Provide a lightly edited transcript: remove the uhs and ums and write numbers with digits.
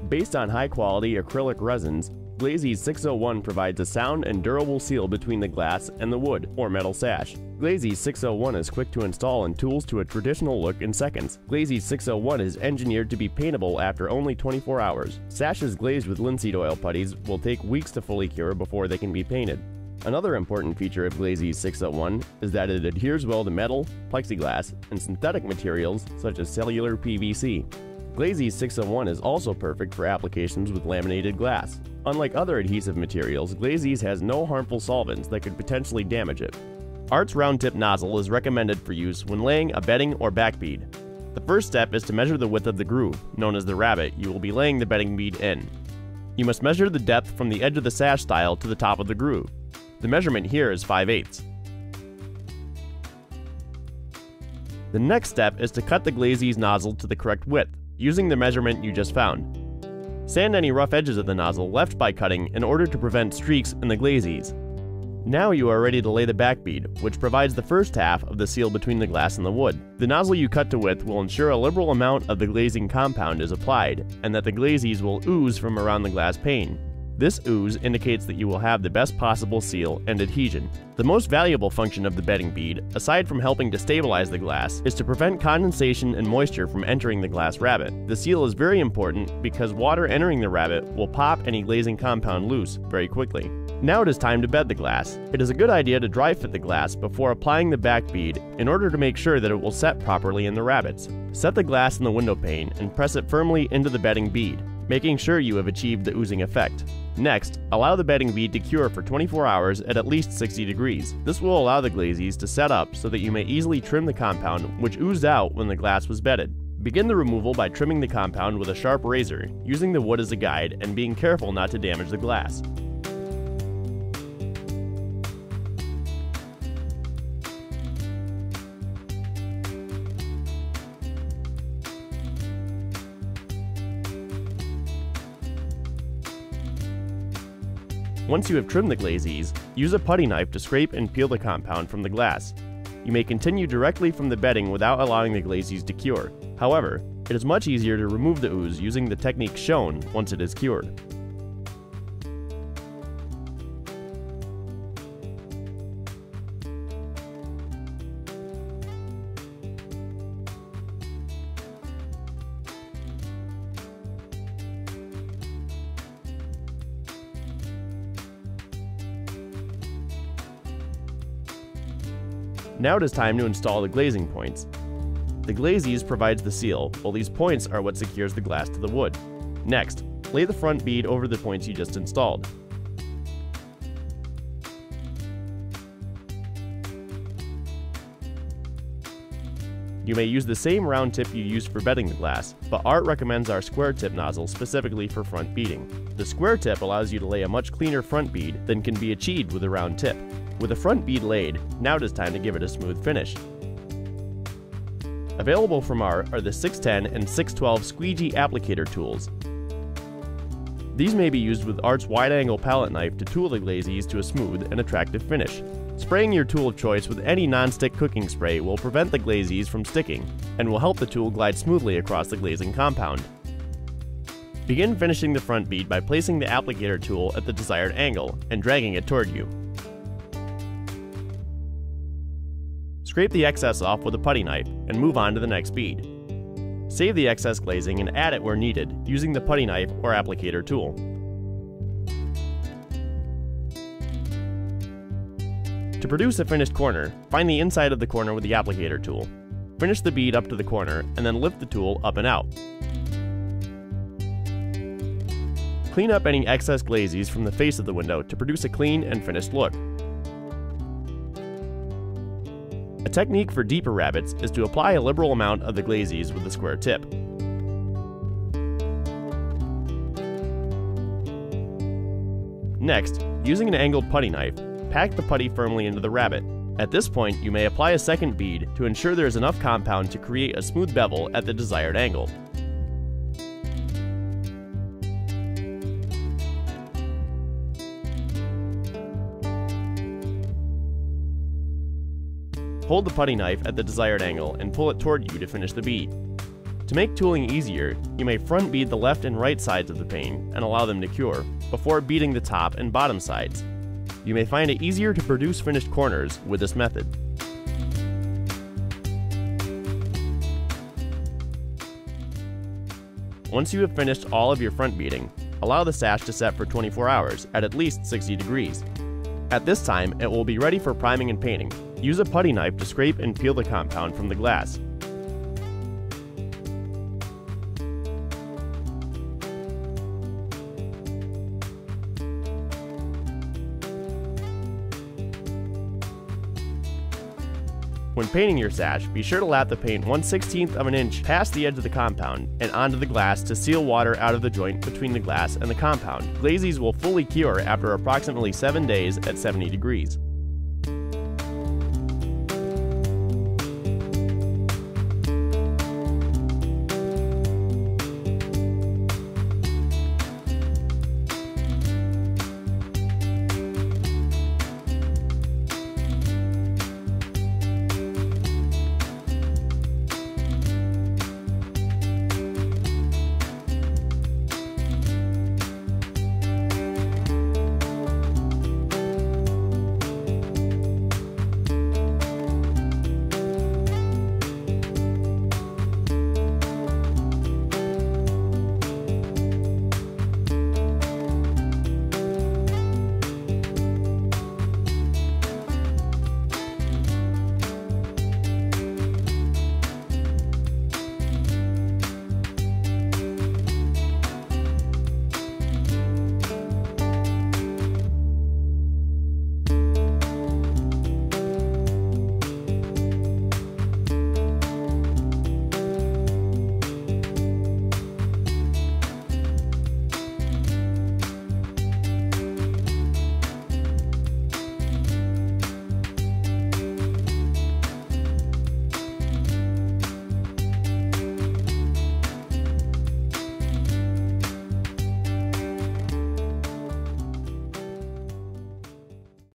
Based on high-quality acrylic resins, Glaze-Ease 601 provides a sound and durable seal between the glass and the wood or metal sash. Glaze-Ease 601 is quick to install and tools to a traditional look in seconds. Glaze-Ease 601 is engineered to be paintable after only 24 hours. Sashes glazed with linseed oil putties will take weeks to fully cure before they can be painted. Another important feature of Glaze-Ease 601 is that it adheres well to metal, plexiglass, and synthetic materials such as cellular PVC. Glaze-Ease 601 is also perfect for applications with laminated glass. Unlike other adhesive materials, Glaze-Ease has no harmful solvents that could potentially damage it. ART's round-tip nozzle is recommended for use when laying a bedding or back bead. The first step is to measure the width of the groove, known as the rabbet, you will be laying the bedding bead in. You must measure the depth from the edge of the sash stile to the top of the groove. The measurement here is 5/8. The next step is to cut the Glaze-Ease nozzle to the correct width, using the measurement you just found. Sand any rough edges of the nozzle left by cutting in order to prevent streaks in the Glaze-Ease. Now you are ready to lay the back bead, which provides the first half of the seal between the glass and the wood. The nozzle you cut to width will ensure a liberal amount of the glazing compound is applied, and that the Glaze-Ease will ooze from around the glass pane. This ooze indicates that you will have the best possible seal and adhesion. The most valuable function of the bedding bead, aside from helping to stabilize the glass, is to prevent condensation and moisture from entering the glass rabbet. The seal is very important because water entering the rabbet will pop any glazing compound loose very quickly. Now it is time to bed the glass. It is a good idea to dry fit the glass before applying the back bead in order to make sure that it will set properly in the rabbets. Set the glass in the window pane and press it firmly into the bedding bead, making sure you have achieved the oozing effect. Next, allow the bedding bead to cure for 24 hours at least 60 degrees. This will allow the Glaze-Ease to set up so that you may easily trim the compound which oozed out when the glass was bedded. Begin the removal by trimming the compound with a sharp razor, using the wood as a guide and being careful not to damage the glass. Once you have trimmed the Glaze-Ease, use a putty knife to scrape and peel the compound from the glass. You may continue directly from the bedding without allowing the Glaze-Ease to cure. However, it is much easier to remove the ooze using the technique shown once it is cured. Now it is time to install the glazing points. The Glaze-Ease provides the seal, while these points are what secures the glass to the wood. Next, lay the front bead over the points you just installed. You may use the same round tip you used for bedding the glass, but ART recommends our square tip nozzle specifically for front beading. The square tip allows you to lay a much cleaner front bead than can be achieved with a round tip. With the front bead laid, now it is time to give it a smooth finish. Available from ART are the 610 and 612 squeegee applicator tools. These may be used with ART's wide-angle palette knife to tool the Glaze-Ease to a smooth and attractive finish. Spraying your tool of choice with any non-stick cooking spray will prevent the Glaze-Ease from sticking, and will help the tool glide smoothly across the glazing compound. Begin finishing the front bead by placing the applicator tool at the desired angle and dragging it toward you. Scrape the excess off with a putty knife and move on to the next bead. Save the excess glazing and add it where needed using the putty knife or applicator tool. To produce a finished corner, find the inside of the corner with the applicator tool. Finish the bead up to the corner and then lift the tool up and out. Clean up any excess Glaze-Ease from the face of the window to produce a clean and finished look. A technique for deeper rabbets is to apply a liberal amount of the Glaze-Ease with the square tip. Next, using an angled putty knife, pack the putty firmly into the rabbet. At this point, you may apply a second bead to ensure there is enough compound to create a smooth bevel at the desired angle. Hold the putty knife at the desired angle and pull it toward you to finish the bead. To make tooling easier, you may front bead the left and right sides of the pane and allow them to cure, before beading the top and bottom sides. You may find it easier to produce finished corners with this method. Once you have finished all of your front beading, allow the sash to set for 24 hours at least 60 degrees. At this time, it will be ready for priming and painting. Use a putty knife to scrape and peel the compound from the glass. When painting your sash, be sure to lap the paint 1/16 of an inch past the edge of the compound and onto the glass to seal water out of the joint between the glass and the compound. Glazes will fully cure after approximately 7 days at 70 degrees.